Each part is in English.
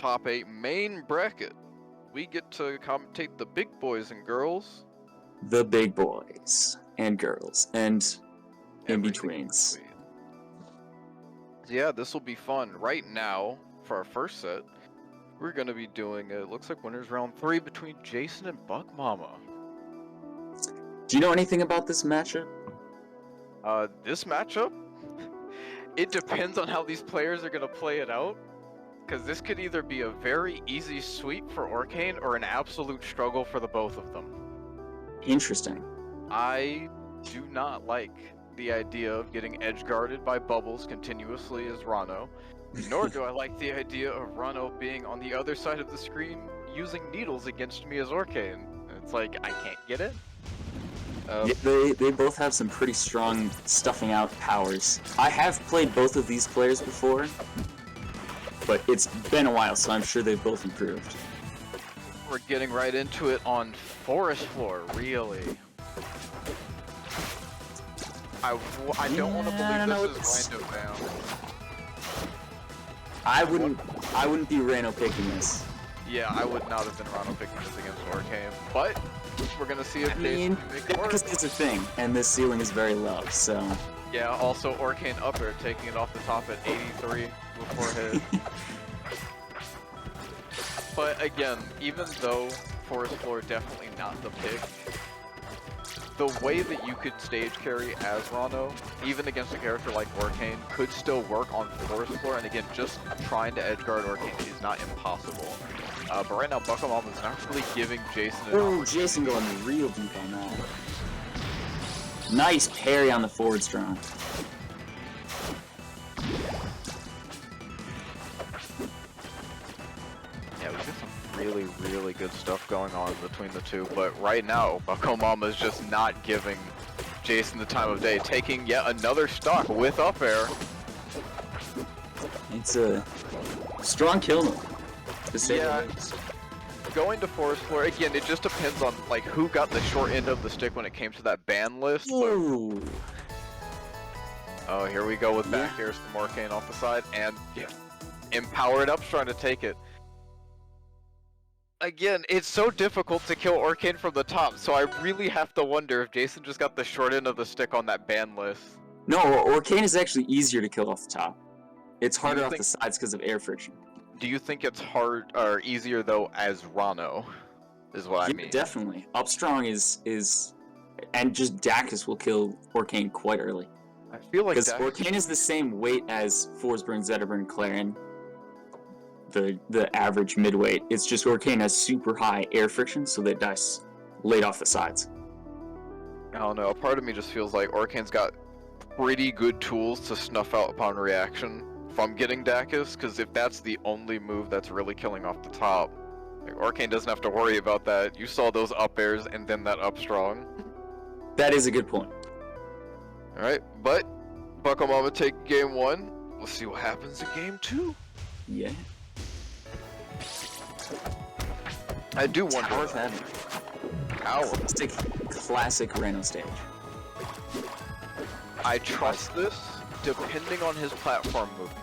top 8 main bracket. We get to commentate the big boys and girls. The big boys and girls and in-betweens. Yeah, this will be fun. Right now, for our first set, we're going to be doing, it looks like winners round 3 between Jayson and BuckMomma. Do you know anything about this matchup? This matchup? It depends on how these players are going to play it out. Because this could either be a very easy sweep for Orcane or an absolute struggle for the both of them. Interesting. I do not like the idea of getting edge guarded by Bubbles continuously as Ranno, nor do I like the idea of Ranno being on the other side of the screen using needles against me as Orcane. It's like, I can't get it. Yeah, they both have some pretty strong stuffing out powers. I have played both of these players before, but it's been a while, so I'm sure they've both improved. We're getting right into it on Forest Floor, really. I don't want to believe this is random now. I wouldn't be Ranno picking this. Yeah, I would not have been Ranno picking this against Orcane, but we're gonna see if Jayson can make it work. Because it's a thing, and this ceiling is very low, so... Yeah, also Orcane up air taking it off the top at 83 before hit. But again, even though Forest Floor definitely not the pick, the way that you could stage carry as Ranno, even against a character like Orcane, could still work on Forest Floor, and again, just trying to edge guard Orcane is not impossible. But right now, BuckMomma is not really giving Jayson an opportunity. Jayson going real deep on that. Nice parry on the forward strong. Yeah, we got some really, really good stuff going on between the two, but right now, BuckMomma is just not giving Jayson the time of day, taking yet another stock with up air. It's a strong kill though. Yeah, going to Forest Floor, again, it just depends on like who got the short end of the stick when it came to that ban list. Ooh. Oh, here we go with back airs from Orcane off the side, and yeah, empowered up trying to take it. Again, it's so difficult to kill Orcane from the top, so I really have to wonder if Jayson just got the short end of the stick on that ban list. No, Orcane is actually easier to kill off the top. It's harder off the sides because of air friction. Do you think it's hard or easier though as Ranno? Is what I mean. Definitely. Up strong is and just Dacus will kill Orcane quite early. I feel like because Orcane is the same weight as Forsburn, Zetterburn, Claren. The average midweight. It's just Orcane has super high air friction, so they dice laid off the sides. I don't know. A part of me just feels like Orcane's got pretty good tools to snuff out upon reaction from getting Dacus, because if that's the only move that's really killing off the top, like, Orcane doesn't have to worry about that. You saw those up airs and then that up strong. That is a good point. Alright, but BuckMomma take game 1. We'll see what happens in game 2. Yeah. I do wonder. Tower's heavy. Tower. Classic Ranno stage. I trust this depending on his platform movement.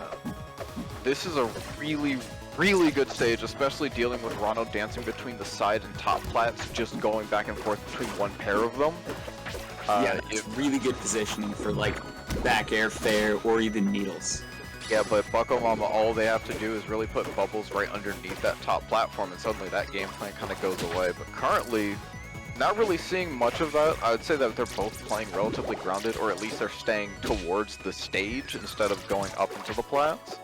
This is a really, really good stage, especially dealing with Ranno dancing between the side and top plats, just going back and forth between one pair of them. Yeah, it's really good positioning for like back air, fair, or even needles. Yeah, but BuckMomma, all they have to do is really put Bubbles right underneath that top platform, and suddenly that game plan kind of goes away. But currently, not really seeing much of that. I would say that they're both playing relatively grounded, or at least they're staying towards the stage instead of going up into the plats.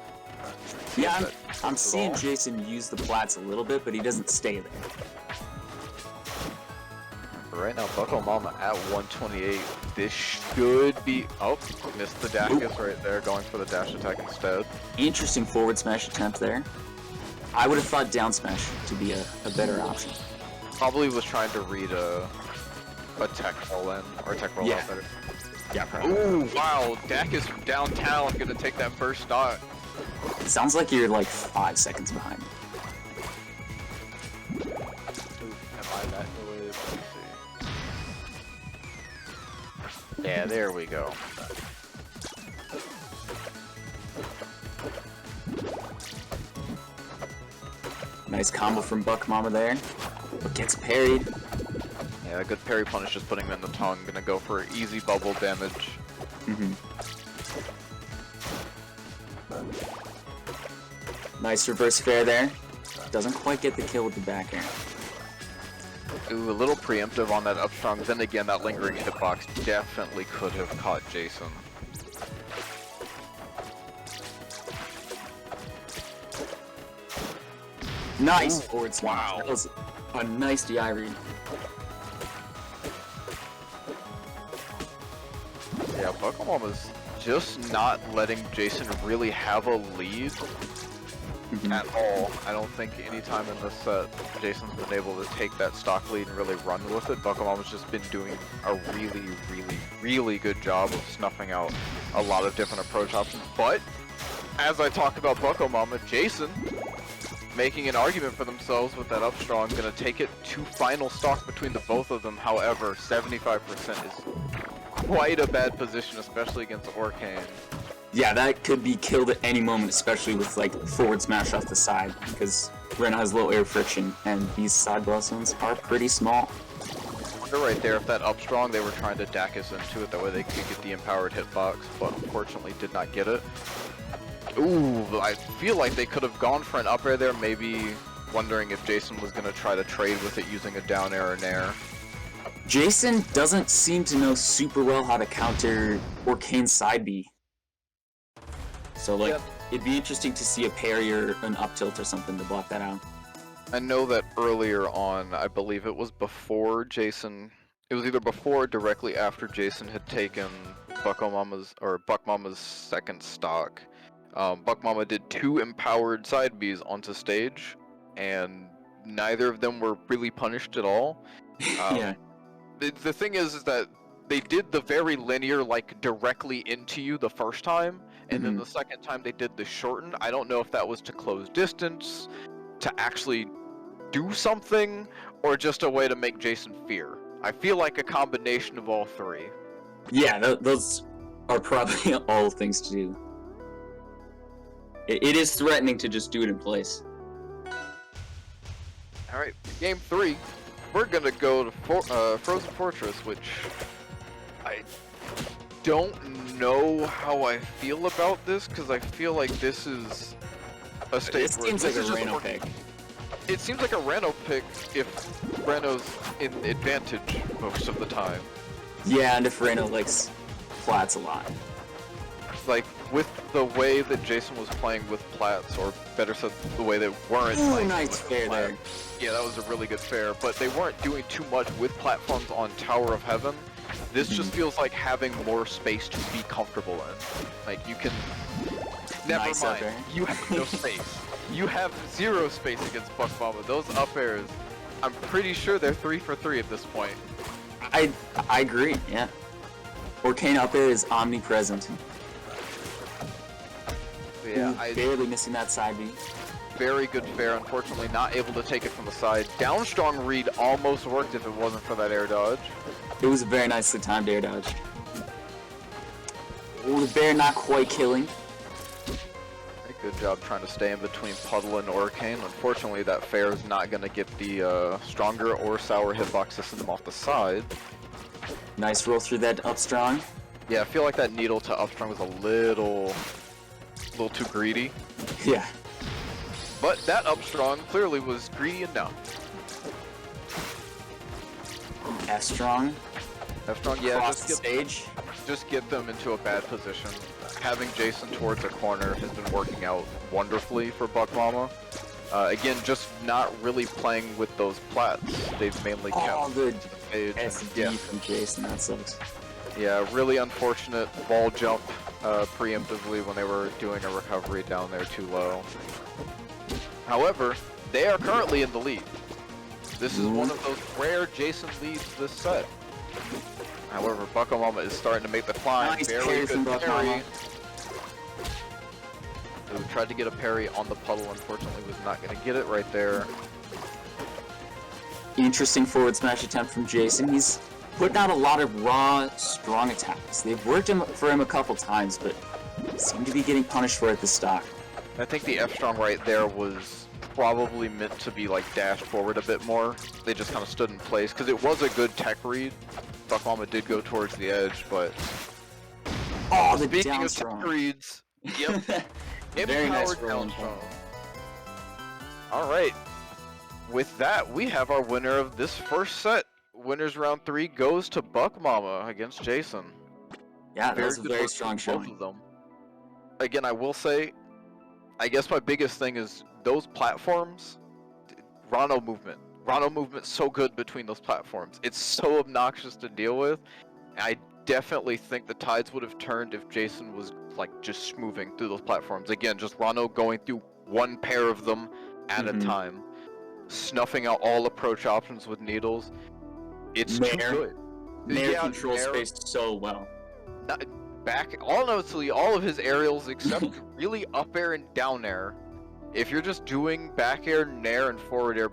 Yeah, I'm seeing Jayson use the plats a little bit, but he doesn't stay there. Right now, BuckMomma at 128. This should be... Oh, missed the Dacus right there, going for the dash attack instead. Interesting forward smash attempt there. I would have thought down smash to be a better option. Probably was trying to read a tech roll in, or a tech roll out better. Yeah, probably. Ooh, wow, Dacus from downtown gonna take that first stock. It sounds like you're like 5 seconds behind. Ooh, am I that delayed? Let's see. Yeah, there we go. Nice combo from BuckMomma there. But gets parried. Yeah, a good parry punish just putting him in the tongue. Gonna go for easy bubble damage. Nice reverse fair there. Doesn't quite get the kill with the back air. Ooh, a little preemptive on that up strong. Then again, that lingering hitbox definitely could have caught Jayson. Nice forward smash. Wow. That was a nice DI read. Yeah, BuckMomma's just not letting Jayson really have a lead at all. I don't think any time in this set Jason's been able to take that stock lead and really run with it. BuckMomma's just been doing a really good job of snuffing out a lot of different approach options. But as I talked about BuckMomma, Jayson making an argument for themselves with that up strong, gonna take it to final stock between the both of them. However, 75% is quite a bad position, especially against Orcane. Yeah, that could be killed at any moment, especially with like forward smash off the side, because Ranno has low air friction, and these side blossoms are pretty small. I wonder right there if that up strong they were trying to Dacus into it, that way they could get the empowered hitbox, but unfortunately did not get it. Ooh, I feel like they could have gone for an up air there, maybe wondering if Jayson was going to try to trade with it using a down air or nair. Jayson doesn't seem to know super well how to counter Orcane's side B. So like, Yep. It'd be interesting to see a parry or an up tilt or something to block that out. I know that earlier on, I believe it was before Jayson, it was either before or directly after Jayson had taken BuckMomma's second stock. BuckMomma did 2 empowered side Bs onto stage, and neither of them were really punished at all. Yeah. The thing is that they did the very linear, like, directly into you the first time, and then the second time they did the shorten. I don't know if that was to close distance, to actually do something, or just a way to make Jayson fear. I feel like a combination of all three. Yeah, those are probably all things to do. It is threatening to just do it in place. Alright, game 3. We're gonna go to Frozen Fortress, which I don't know how I feel about this, because I feel like this is a stage where seems like a Ranno pick. It seems like a Ranno pick if Ranno's in advantage most of the time. Yeah, and if Ranno likes flats a lot. Like, with the way that Jayson was playing with plats, or better said, the way they weren't playing nice with fair plats. there. Yeah, that was a really good fair, but they weren't doing too much with platforms on Tower of Heaven. This just feels like having more space to be comfortable in. Like, you can... Never Nice mind, up air. you have no space. You have 0 space against BuckMomma. Those up airs, I'm pretty sure they're 3 for 3 at this point. I agree, yeah. Orcane up air is omnipresent. Yeah, Barely missing that side B. very good fair. Unfortunately, not able to take it from the side. Down strong read almost worked if it wasn't for that air dodge. It was a very nicely timed air dodge. Oh, the bear not quite killing. Good job trying to stay in between Puddle and Orcane. Unfortunately, that fair is not going to get the stronger or sour hitbox to send them off the side. Nice roll through that up strong. Yeah, I feel like that needle to up strong was a little too greedy. Yeah. But that up strong clearly was greedy enough. F strong. F strong, yeah, Cross the stage. just get them into a bad position. Having Jayson towards a corner has been working out wonderfully for BuckMomma. Again, just not really playing with those plats. They've mainly kept good to the page. SD from Jayson, that sucks. Yeah, really unfortunate ball jump preemptively when they were doing a recovery down there too low. However, they are currently in the lead. This is one of those rare Jayson leads this set. However, BuckMomma is starting to make the climb. Nice Very parry good from parry. BuckMomma. Who tried to get a parry on the puddle, unfortunately was not going to get it right there. Interesting forward smash attempt from Jayson. He's putting out a lot of raw, strong attacks. They've worked for him a couple times, but seem to be getting punished for it this stock. I think the F strong right there was probably meant to be like dashed forward a bit more. They just kind of stood in place because it was a good tech read. BuckMomma did go towards the edge, but oh, the speaking down of strong. tech reads, yep, Very nice empowered down rolling strong. All right, with that, we have our winner of this first set. Winners round 3 goes to BuckMomma against Jayson. Yeah, that was a good very work strong from both showing. of them. Again, I will say, I guess my biggest thing is those platforms, Ranno movement. Ranno movement's so good between those platforms. It's so obnoxious to deal with. I definitely think the tides would have turned if Jayson was like just moving through those platforms. Again, just Ranno going through one pair of them at a time, snuffing out all approach options with needles. It's too good. Nair controls space so well. Honestly, all of his aerials except really up air and down air. If you're just doing back air, nair, and forward air